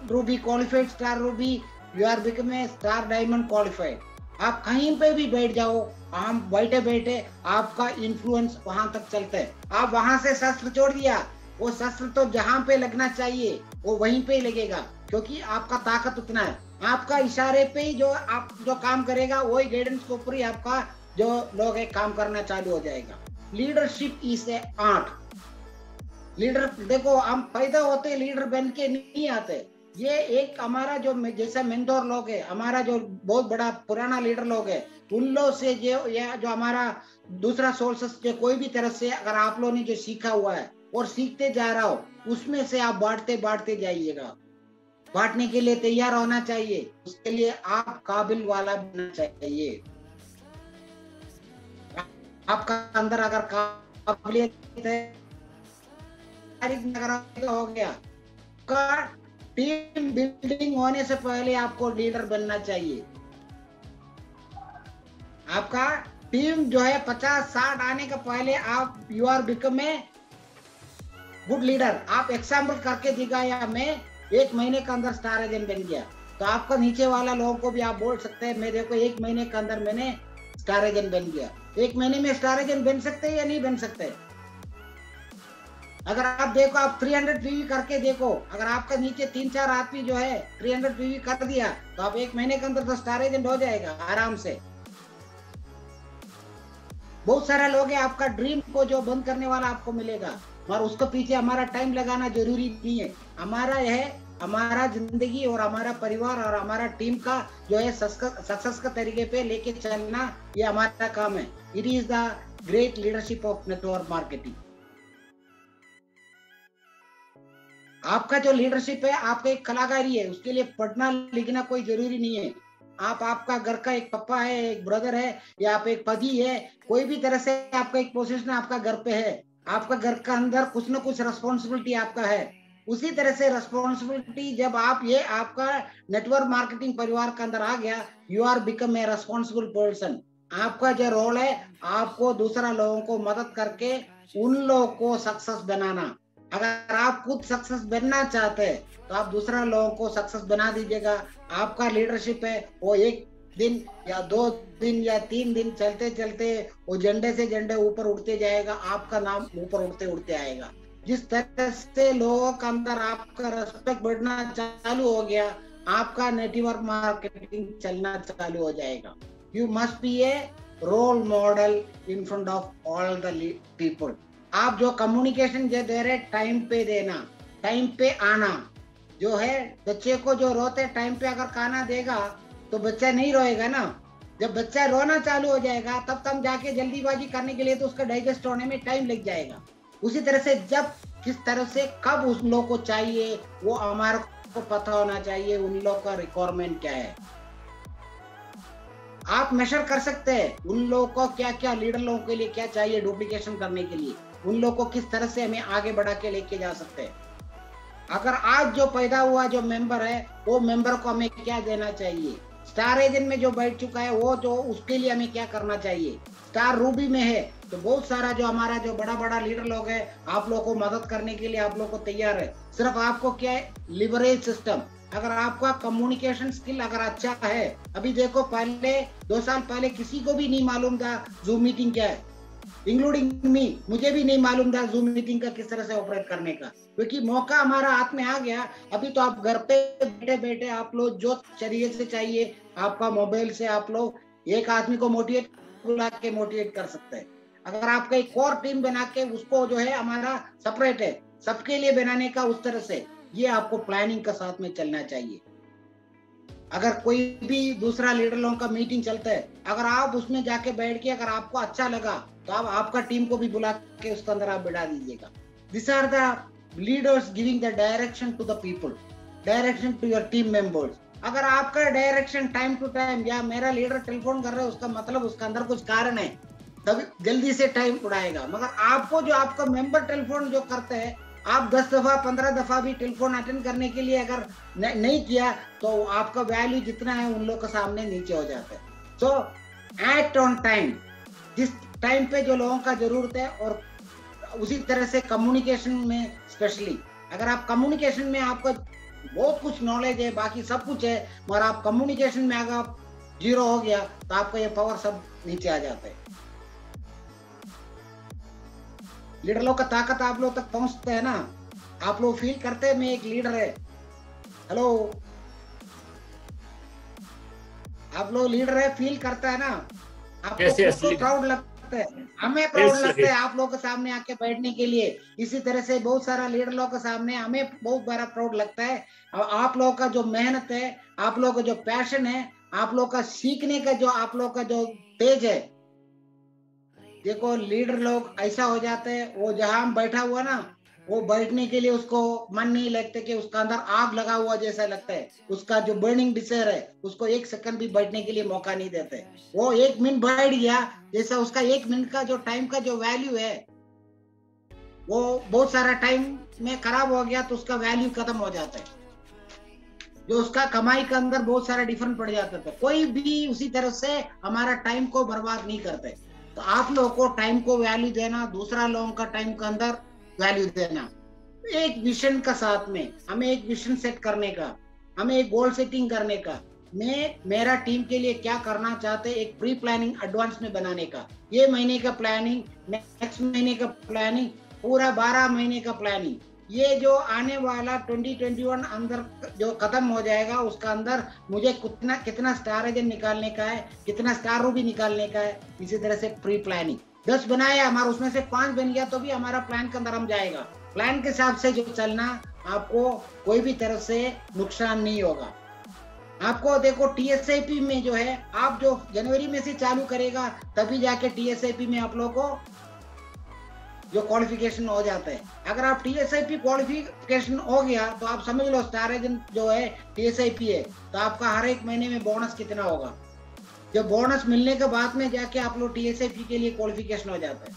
Speaker 2: ruby qualified, star ruby. You are become a star diamond qualified. आप कहीं पे भी बैठ जाओ, हम बैठे बैठे आपका इन्फ्लुएंस वहां तक चलता है। आप वहां से शस्त्र छोड़ दिया, वो शस्त्र तो जहां पे लगना चाहिए वो वहीं पे ही लगेगा, क्योंकि आपका ताकत उतना है। आपका इशारे पे ही जो आप जो काम करेगा वही गाइडेंस के ऊपर ही आपका जो लोग है काम करना चालू हो जाएगा। Leadership is A art. Leader देखो, हम पैदा होते लीडर बन के नहीं आते। ये एक हमारा जो जैसा मेंटोर लोग है, हमारा जो बहुत बड़ा पुराना लीडर लोग है, उन लोग से जो हमारा दूसरा सोर्सेस जो कोई भी तरह से अगर आप लोगों ने जो सीखा हुआ है और सीखते जा रहा हो, उसमें से आप बांटते जाइएगा। बांटने के लिए तैयार होना चाहिए, उसके लिए आप काबिल वाला बनना चाहिए। आपका अंदर अगर काबिलियत है हो गया, का टीम बिल्डिंग होने से पहले आपको लीडर बनना चाहिए। आपका टीम जो है 50-60 आने के पहले आप you are become a good leader. आप एग्जाम्पल करके दिखाया, मैं 1 महीने के अंदर स्टार एजेंट बन गया, तो आपका नीचे वाला लोगों को भी आप बोल सकते हैं, मैं देखो 1 महीने के अंदर मैंने स्टार एजेंट बन गया। 1 महीने में स्टार एजेंट बन सकते हैं या नहीं बन सकते? अगर आप देखो, आप 300 पीवी करके देखो, अगर आपका नीचे 3-4 आदमी जो है 300 पीवी कर दिया, तो आप 1 महीने के अंदर तो स्टार एजेंट हो जाएगा आराम से। बहुत सारे लोग हैं, आपका ड्रीम को जो बंद करने वाला आपको मिलेगा, और उसको पीछे हमारा टाइम लगाना जरूरी नहीं है। हमारा यह हमारा जिंदगी और हमारा परिवार और हमारा टीम का जो है सक्सेस का तरीके पे लेके चलना, ये हमारा काम है। It is the great leadership of network marketing. आपका जो लीडरशिप है, आपका एक कलाकारी है, उसके लिए पढ़ना लिखना कोई जरूरी नहीं है। आपका घर का एक पापा है, एक ब्रदर है, या आप एक पति है, कोई भी तरह से आपका एक पोजीशन आपका घर पे है, आपका घर का अंदर कुछ ना कुछ रेस्पॉन्सिबिलिटी आपका है। उसी तरह से रेस्पॉन्सिबिलिटी जब आप ये आपका नेटवर्क मार्केटिंग परिवार के अंदर आ गया, you are become a responsible person. आपका जो रोल है, आपको दूसरा लोगों को मदद करके उन लोगों को सक्सेस बनाना। अगर आप खुद सक्सेस बनना चाहते हैं तो आप दूसरा लोगों को सक्सेस बना दीजिएगा। आपका लीडरशिप है वो 1 दिन या 2 दिन या 3 दिन चलते चलते वो झंडे से झंडे ऊपर उड़ते जाएगा, आपका नाम ऊपर उड़ते आएगा। जिस तरह से लोगों के अंदर आपका रेस्पेक्ट बढ़ना चालू हो गया, आपका नेटवर्क मार्केटिंग चलना चालू हो जाएगा। You must be a role model in front of all the people. आप जो कम्युनिकेशन जो दे रहे, टाइम पे देना, टाइम पे आना। जो है बच्चे को जो रोते टाइम पे अगर खाना देगा तो बच्चा नहीं रोएगा ना। जब बच्चा रोना चालू हो जाएगा तब तब जाके जल्दीबाजी करने के लिए तो उसका डाइजेस्ट होने में टाइम लग जाएगा। उसी तरह से जब किस तरह से कब उस लोग को चाहिए वो हमारे को पता होना चाहिए, उन लोग का रिक्वायरमेंट क्या है। आप मेजर कर सकते हैं उन लोगों को क्या क्या लीडर लोगों के लिए क्या चाहिए डुप्लीकेशन करने के लिए, उन लोगों को किस तरह से हमें आगे बढ़ा के लेके जा सकते हैं। अगर आज जो पैदा हुआ जो मेंबर है वो मेंबर को हमें क्या देना चाहिए, स्टार एजेंट में जो बैठ चुका है वो जो उसके लिए हमें क्या करना चाहिए। स्टार रूबी में है तो बहुत सारा जो हमारा जो बड़ा बड़ा लीडर लोग है आप लोग को मदद करने के लिए आप लोग को तैयार है। सिर्फ आपको क्या है, लिवरेज सिस्टम। अगर आपका कम्युनिकेशन स्किल अगर अच्छा है, अभी देखो पहले 2 साल पहले किसी को भी नहीं मालूम था जूम मीटिंग क्या है। Including me. मुझे भी नहीं मालूम था जूम मीटिंग का किस तरह से ऑपरेट करने का, क्योंकि मौका हमारा हाथ में आ गया। अभी तो आप घर पे बैठे बैठे आप लोग जो तरीके से चाहिए, आपका मोबाइल से आप लोग एक आदमी को मोटिवेट बुला के मोटिवेट कर सकते हैं। अगर आपका एक और टीम बना के उसको जो है हमारा सेपरेट है सबके लिए बनाने का, उस तरह से ये आपको प्लानिंग का साथ में चलना चाहिए। अगर कोई भी दूसरा लीडर लोगों का मीटिंग चलता है, अगर आप उसमें जाके बैठ के अगर आपको अच्छा लगा तो आप आपका टीम को भी बुला के उसके अंदर आप बिठा दीजिएगा। This are the leaders giving the direction to the people, direction to your team members. अगर आपका डायरेक्शन टाइम टू टाइम, या मेरा लीडर टेलीफोन कर रहा है उसका मतलब उसका अंदर कुछ कारण है, तभी जल्दी से टाइम उड़ाएगा। मगर आपको जो आपका मेंबर टेलीफोन जो करते हैं, आप 10 दफा 15 दफा भी टेलीफोन अटेंड करने के लिए अगर नहीं किया तो आपका वैल्यू जितना है उन लोगों के सामने नीचे हो जाता है। सो एक्ट ऑन टाइम, जिस टाइम पे जो लोगों का जरूरत है, और उसी तरह से कम्युनिकेशन में स्पेशली, अगर आप कम्युनिकेशन में आपका बहुत कुछ नॉलेज है, बाकी सब कुछ है, मगर आप कम्युनिकेशन में अगर आप जीरो हो गया तो आपका ये पावर सब नीचे आ जाता है। लीडर लोग का ताकत आप लोग तक पहुंचते हैं ना, आप लोग फील करते हैं मैं एक लीडर है। हेलो, आप लोग लीडर है, फील करता है ना, आपको प्राउड लगता है, हमें प्राउड लगता है आप लोगों के सामने आके बैठने के लिए। इसी तरह से बहुत सारा लीडर लोग के सामने हमें बहुत बड़ा प्राउड लगता है। और आप लोगों का जो मेहनत है, आप लोगों का जो पैशन है, आप लोग का सीखने का जो आप लोग का जो तेज है, देखो लीडर लोग ऐसा हो जाते हैं, वो जहां हम बैठा हुआ ना, वो बैठने के लिए उसको मन नहीं लगता, कि उसका अंदर आग लगा हुआ जैसा लगता है। उसका जो बर्निंग डिजायर है, उसको एक सेकंड भी बैठने के लिए मौका नहीं देते। वो 1 मिनट बैठ गया, जैसा उसका 1 मिनट का जो टाइम का जो वैल्यू है, वो बहुत सारा टाइम में खराब हो गया तो उसका वैल्यू खत्म हो जाता है। जो उसका कमाई के अंदर बहुत सारा डिफरेंस पड़ जाता था। कोई भी उसी तरह से हमारा टाइम को बर्बाद नहीं करते। तो आप लोगों को टाइम को वैल्यू देना, दूसरा लोगों का टाइम के अंदर वैल्यू देना, एक विजन का साथ में हमें एक विजन सेट करने का, हमें एक गोल सेटिंग करने का, मैं मेरा टीम के लिए क्या करना चाहते, एक प्री प्लानिंग एडवांस में बनाने का, ये महीने का प्लानिंग, नेक्स्ट महीने का प्लानिंग, पूरा 12 महीने का प्लानिंग। ये जो आने वाला 2021 अंदर जो खत्म हो जाएगा, उसका अंदर मुझे कितना स्टार एजेंट निकालने का है, कितना स्टार रूबी निकालने का है। इसी तरह से प्री प्लानिंग 10 बनाया हमारा, उसमें से 5 बन गया तो भी हमारा प्लान के अंदर हम जाएगा। प्लान के हिसाब से जो चलना, आपको कोई भी तरह से नुकसान नहीं होगा। आपको देखो TSIP में जो है, आप जो जनवरी में से चालू करेगा तभी जाके TSIP में आप लोगों को जो क्वालिफिकेशन हो जाता है। अगर आप TSIP क्वालिफिकेशन हो गया तो आप समझ लो स्टार एजेंट जो है TSIP है, तो आपका हर एक महीने में बोनस कितना होगा। जब बोनस मिलने के बाद में जाके आप लोग TSIP के लिए क्वालिफिकेशन हो जाता है।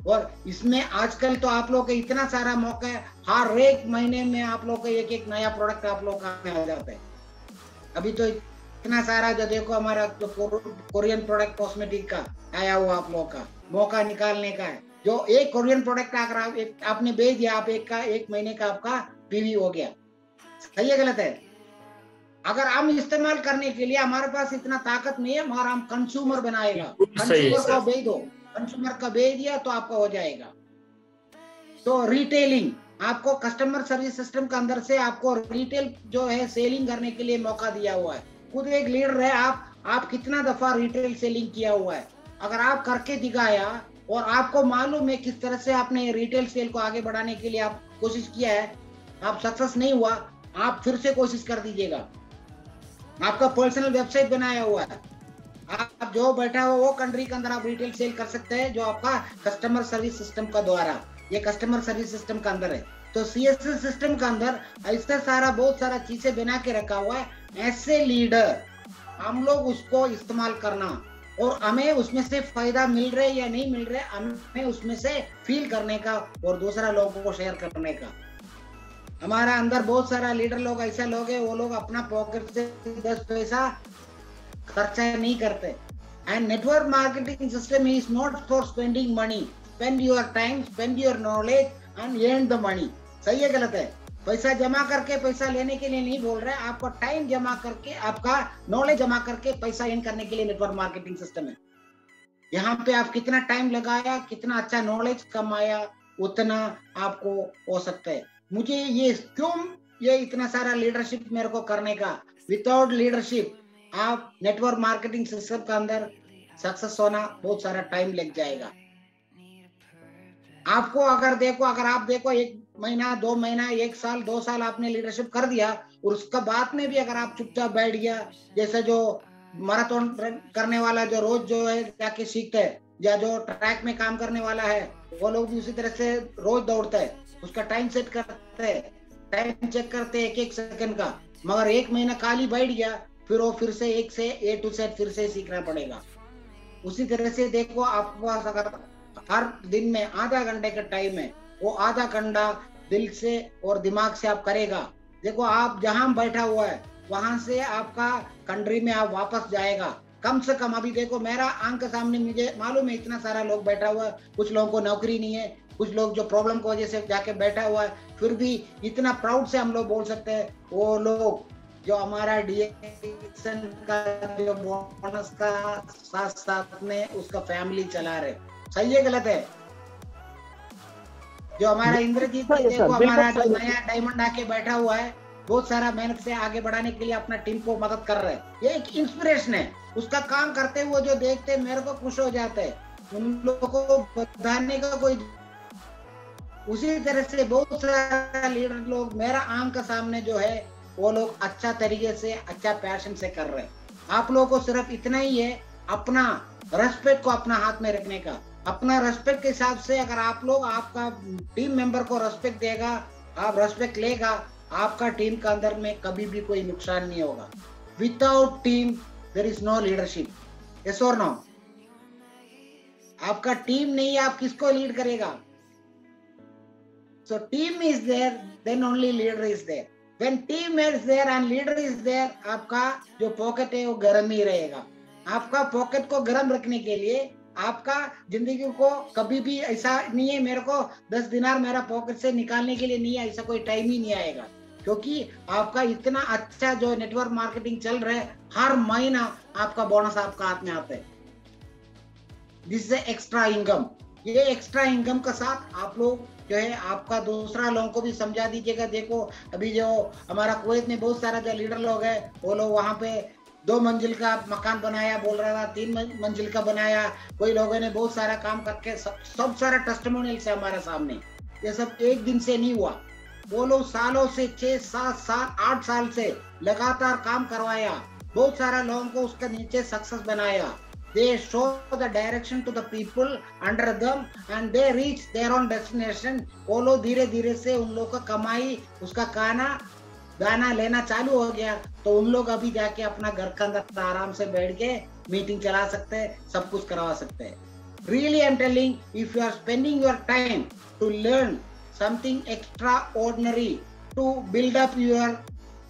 Speaker 2: और इसमें आजकल तो आप लोग का इतना सारा मौका है, हर एक महीने में आप लोग का एक नया प्रोडक्ट आप लोग का आ जाता है। अभी तो इतना सारा जो देखो हमारा जो कोरियन प्रोडक्ट कॉस्मेटिक का आया हुआ आप लोग का मौका निकालने का है। जो एक कोरियन प्रोडक्ट अगर आपने भेज दिया, आप एक महीने का आपका PV हो गया। सही है गलत है? अगर हम इस्तेमाल करने के लिए हमारे पास इतना ताकत नहीं है, मगर हम कंज्यूमर बनाएगा, कंज्यूमर को भेज दो, कंज्यूमर का भेज दिया तो आपका हो जाएगा। तो रिटेलिंग, आपको कस्टमर सर्विस सिस्टम के अंदर से आपको रिटेल जो है सेलिंग करने के लिए मौका दिया हुआ है। खुद एक लीडर है, आप कितना दफा रिटेल सेलिंग किया हुआ है, अगर आप करके दिखाया और आपको मालूम है किस तरह से आपने रिटेल सेल को आगे बढ़ाने के लिए आप कोशिश किया है, आप सक्सेस नहीं हुआ, आप फिर से कोशिश कर दीजिएगा। आपका पर्सनल वेबसाइट बनाया हुआ है, आप जो बैठा हुआ वो कंट्री के अंदर आप रिटेल सेल कर सकते हैं, जो आपका कस्टमर सर्विस सिस्टम का द्वारा, ये कस्टमर सर्विस सिस्टम का अंदर है। तो CSS सिस्टम का अंदर ऐसा सारा बहुत सारा चीजें बना के रखा हुआ है। ऐसे लीडर हम लोग उसको इस्तेमाल करना, और हमें उसमें से फायदा मिल रहा है या नहीं मिल रहा है, हमें उसमें से फील करने का और दूसरा लोगों को शेयर करने का। हमारा अंदर बहुत सारा लीडर लोग ऐसा लोग है, वो लोग अपना पॉकेट से 10 पैसा खर्चा नहीं करते। And network marketing system is not for spending money, spend your time, spend your knowledge and earn the money. सही है गलत है? पैसा जमा करके पैसा लेने के लिए नहीं बोल रहे, आपका टाइम जमा करके, आपका नॉलेज जमा करके पैसा अर्न करने के लिए नेटवर्क मार्केटिंग सिस्टम है। यहाँ पे आप कितना टाइम लगाया, कितना अच्छा नॉलेज कमाया, उतना आपको हो सकता है। मुझे ये क्यों ये इतना सारा लीडरशिप मेरे को करने का, विदाउट लीडरशिप आप नेटवर्क मार्केटिंग सिस्टम के अंदर सक्सेस होना बहुत सारा टाइम लग जाएगा आपको। अगर आप देखो 1 महीना 2 महीना 1 साल 2 साल आपने लीडरशिप कर दिया और उसका बाद में भी अगर आप चुपचाप बैठ गया, जैसे जो मैराथन करने वाला जो रोज जो है जाके सीखता है, या जो ट्रैक में काम करने वाला है वो लोग भी उसी तरह से रोज दौड़ता है, उसका टाइम सेट करते हैं, टाइम चेक करते हैं 1-1 सेकंड का। मगर 1 महीना खाली बैठ गया, फिर वो फिर से एक से A to Z फिर से सीखना पड़ेगा। उसी तरह से देखो आपके पास अगर हर दिन में आधा घंटे का टाइम है, वो आधा घंटा दिल से और दिमाग से आप करेगा। देखो आप जहां बैठा हुआ है वहां से आपका कंट्री में आप वापस जाएगा कम से कम। अभी देखो मेरा आंख के सामने मुझे मालूम है इतना सारा लोग बैठा हुआ है, कुछ लोगों को नौकरी नहीं है, कुछ लोग जो प्रॉब्लम की वजह से जाके बैठा हुआ है, फिर भी इतना प्राउड से हम लोग बोल सकते हैं वो लोग जो हमारा डीएक्सन का जो बोनस का साथ साथ में उसका फैमिली चला रहे। सही है गलत है? जो हमारा इंद्रजीत देखो हमारा जो नया डायमंड आके बैठा हुआ है, बहुत सारा मेहनत से आगे बढ़ाने के लिए अपना टीम को मदद कर रहा है। ये एक इंस्पिरेशन है, उसका काम करते हुए जो देखते हैं मेरे को खुश हो जाते हैं, उन लोगों को बताने का कोई। उसी तरह से बहुत सारा लीडर लोग मेरा आंख के सामने जो है वो लोग अच्छा तरीके से अच्छा पैशन से कर रहे हैं। आप लोगों को सिर्फ इतना ही है अपना रेस्पेक्ट को अपना हाथ में रखने का। अपना रेस्पेक्ट के हिसाब से अगर आप लोग आपका टीम मेंबर को रेस्पेक्ट देगा, आप रेस्पेक्ट लेगा, आपका टीम के अंदर में कभी भी कोई नुकसान नहीं होगा। Without team there is no leadership. Yes और नो? आपका टीम नहीं, आप किसको लीड करेगा? So team is there then only leader is there. When team is there and leader is there, आपका जो पॉकेट है वो गर्म ही रहेगा। आपका पॉकेट को गर्म रखने के लिए आपका जिंदगी को कभी भी ऐसा नहीं है मेरे को 10 दिनार मेरा पॉकेट से निकालने के लिए नहीं है, ऐसा कोई टाइम ही नहीं आएगा। क्योंकि आपका इतना अच्छा जो नेटवर्क मार्केटिंग चल रहा है, हर महीना आपका बोनस आपका हाथ में आता है। This is extra income. ये एक्स्ट्रा इनकम का साथ आप लोग जो है आपका दूसरा लोगों को भी समझा दीजिएगा। देखो अभी जो हमारा कुवैत में बहुत सारा जो लीडर लोग है वो लोग वहां पे 2 मंजिल का मकान बनाया, बोल रहा था 3 मंजिल का बनाया। कोई लोगों ने बहुत सारा काम करके सब सारा टेस्टिमोनियल से हमारे सामने। ये सब एक दिन से नहीं हुआ, वो लोग सालों से 6, 7 साल 8 साल से लगातार काम करवाया, बहुत सारा लोगों को उसके नीचे सक्सेस बनाया। They show the direction to the people under them and they reach their own destination। वो लोग धीरे धीरे से उन लोग का कमाई उसका खाना दाना लेना चालू हो गया, तो उन लोग अभी जाके अपना घर के अंदर आराम से बैठ के मीटिंग चला सकते हैं, सब कुछ करवा सकते हैं। Really I'm telling, if you are spending your time to learn something extraordinary to build up your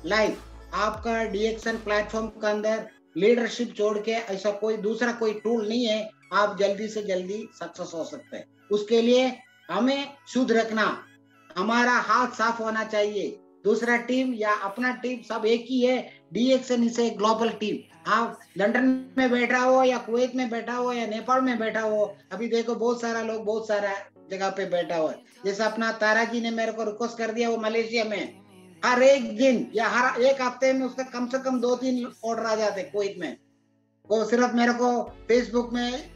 Speaker 2: life, आपका डीएक्सन प्लेटफॉर्म के अंदर लीडरशिप छोड़ के ऐसा कोई दूसरा कोई टूल नहीं है, आप जल्दी से जल्दी सक्सेस हो सकते हैं। उसके लिए हमें शुद्ध रखना, हमारा हाथ साफ होना चाहिए। दूसरा टीम या अपना टीम सब एक ही है। डीएक्सन इज ए ग्लोबल टीम। आप लंदन में बैठा हो या कुवैत में बैठा हो या नेपाल में बैठा हो, अभी देखो बहुत सारा लोग बहुत सारा जगह पे बैठा हुआ है। जैसे अपना तारा जी ने मेरे को रिक्वेस्ट कर दिया, वो मलेशिया में हर एक दिन या हर एक हफ्ते में उसका कम से कम 2-3 ऑर्डर आ जाते कुवैत में। वो सिर्फ मेरे को फेसबुक में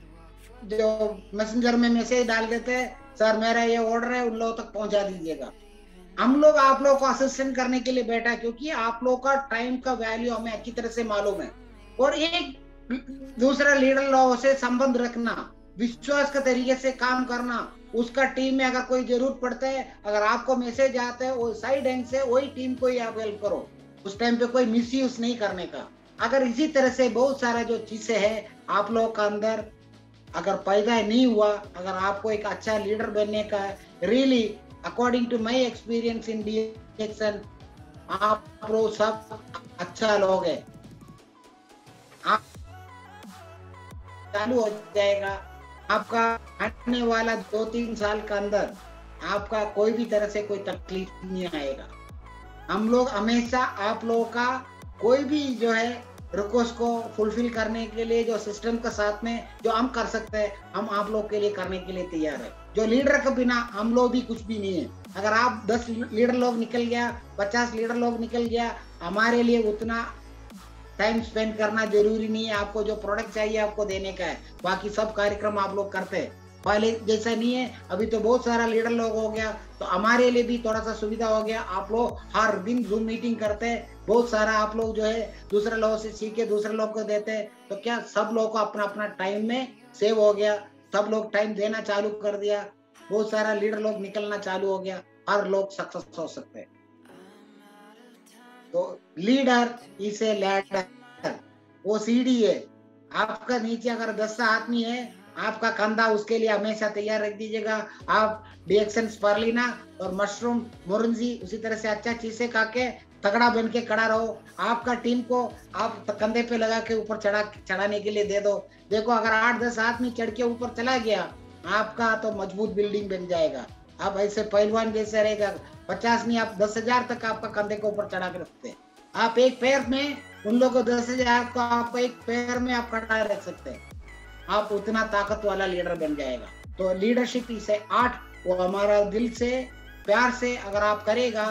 Speaker 2: जो मैसेंजर में मैसेज डाल देते हैं, सर मेरा ये ऑर्डर है, उन लोगों तक पहुंचा दीजिएगा। हम लोग आप लोग को असिस्टेंट करने के लिए बैठा, क्योंकि आप लोग का टाइम का वैल्यू हमें अच्छी तरह से मालूम है। और एक दूसरा लीडर लोगों से संबंध रखना, विश्वास के तरीके से काम करना। उसका टीम में अगर कोई जरूरत पड़ता है, अगर आपको मैसेज आता है, वो सही ढंग से वही टीम को ही आप हेल्प करो। उस टाइम पे कोई मिसयूज नहीं करने का। अगर इसी तरह से बहुत सारा जो चीजें है आप लोग का अंदर अगर पैदा नहीं हुआ, अगर आपको एक अच्छा लीडर बनने का, really according to my experience in DXN, आप लोग सब अच्छा लोग है। आप चालू हो जाएगा आपका आने वाला 2-3 साल के अंदर आपका कोई भी तरह से कोई तकलीफ नहीं आएगा। हम लोग हमेशा आप लोगों का कोई भी जो है रिक्वेस्ट को फुलफिल करने के लिए जो सिस्टम के साथ में जो हम कर सकते हैं, हम आप लोग के लिए करने के लिए तैयार है। जो लीडर के बिना हम लोग भी कुछ भी नहीं है। अगर आप 10 लीडर लोग निकल गया, 50 लीडर लोग निकल गया, हमारे लिए उतना टाइम स्पेंड करना जरूरी नहीं है। आपको जो प्रोडक्ट चाहिए आपको देने का है, बाकी सब कार्यक्रम आप लोग करते हैं। पहले जैसा नहीं है, अभी तो बहुत सारा लीडर लोग हो गया, तो हमारे लिए भी थोड़ा सा सुविधा हो गया। आप लोग हर दिन जूम मीटिंग करते हैं, बहुत सारा आप लोग जो है दूसरे लोगों से सीख के दूसरे लोग को देते हैं, तो क्या सब लोग को अपना अपना टाइम में सेव हो गया, सब लोग टाइम देना चालू कर दिया, बहुत सारा लीडर लोग निकलना चालू हो गया, हर लोग सक्सेस हो सकते हैं। तो लीडर इज ए लैडर, वो सीढ़ी है। आपका नीचे अगर 10 आदमी है, आपका कंधा उसके लिए हमेशा तैयार रख दीजिएगा। आप डीएक्सन स्पारुलिना और मशरूम मुरंजी उसी तरह से अच्छा चीजें खा के तगड़ा बन के खड़ा रहो। आपका टीम को आप कंधे पे लगा के ऊपर चढ़ाने के लिए दे दो। देखो अगर 8-10 आदमी चढ़ के ऊपर चला गया, आपका तो मजबूत बिल्डिंग बन जाएगा। आप ऐसे पहलवान जैसे रहेगा, 50 नहीं आप 10,000 तक आपका कंधे के ऊपर चढ़ा के रखते हैं। आप एक पैर में उन लोगों को 10,000 को आपको एक पैर में आप खड़ा रख सकते हैं। आप उतना ताकत वाला लीडर बन जाएगा। तो लीडरशिप इसे 8 वो हमारा दिल से प्यार से अगर आप करेगा,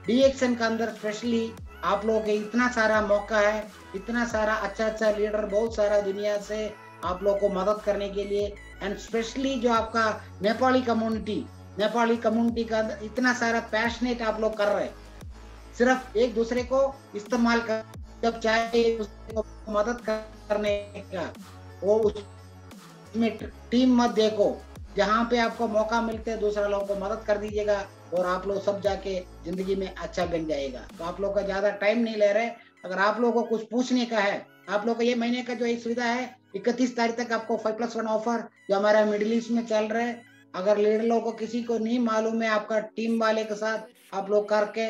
Speaker 2: डीएक्सन के अंदर स्पेशली आप लोगों के इतना सारा मौका है, इतना सारा अच्छा लीडर बहुत सारा दुनिया से आप लोग को मदद करने के लिए। एंड स्पेशली जो आपका नेपाली कम्युनिटी का इतना सारा पैशनेट आप लोग कर रहे हैं, सिर्फ एक दूसरे को इस्तेमाल कर, जब चाहे उसको मदद करने का, वो उसमें टीम मत देखो, जहाँ पे आपको मौका मिलते है दूसरा लोगों को मदद कर दीजिएगा और आप लोग सब जाके जिंदगी में अच्छा बन जाएगा। तो आप लोग का ज्यादा टाइम नहीं ले रहे। अगर आप लोगों को कुछ पूछने का है, आप लोग को ये महीने का जो एक सुविधा है 31 तारीख तक आपको 5+1 ऑफर जो हमारा मिडिल ईस्ट में चल रहा है, अगर लीडर लोगों को किसी को नहीं मालूम है, आपका टीम वाले के साथ आप लोग करके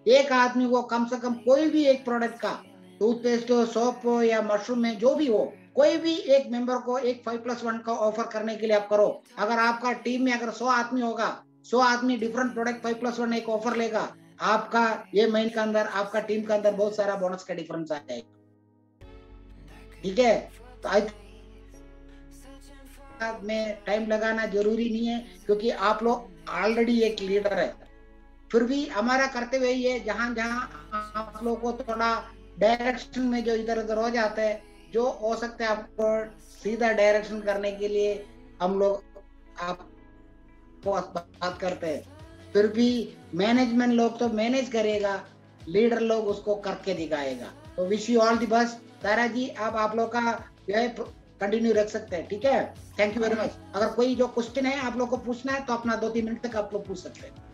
Speaker 2: एक आदमी को कम से कम कोई भी एक प्रोडक्ट का, टूथपेस्ट हो, सोप हो या मशरूम है, जो भी हो, कोई भी एक मेंबर को एक 5+1 का ऑफर करने के लिए आप करो। अगर आपका टीम में अगर 100 आदमी होगा, 100 आदमी डिफरेंट प्रोडक्ट 5+1 एक ऑफर लेगा, आपका ये महीने के अंदर आपका टीम के अंदर बहुत सारा बोनस का डिफरेंस आ जाएगा। ठीक है, तो आज में टाइम लगाना जरूरी नहीं है, क्योंकि आप लोग ऑलरेडी एक लीडर है। फिर भी हमारा करते हुए ये जहां जहां आप लोग को थोड़ा डायरेक्शन में जो इधर उधर हो जाता है, जो हो सकता है आपको सीधा डायरेक्शन करने के लिए हम लोग आपको बात करते हैं। फिर भी मैनेजमेंट लोग तो मैनेज करेगा, लीडर लोग उसको करके दिखाएगा। तो wish you all the best. Tara ji आप लोग का जो है कंटिन्यू रख सकते हैं। ठीक है, थैंक यू वेरी मच। अगर कोई जो क्वेश्चन है आप लोग को पूछना है तो अपना 2-3 मिनट तक आप लोग पूछ सकते हैं।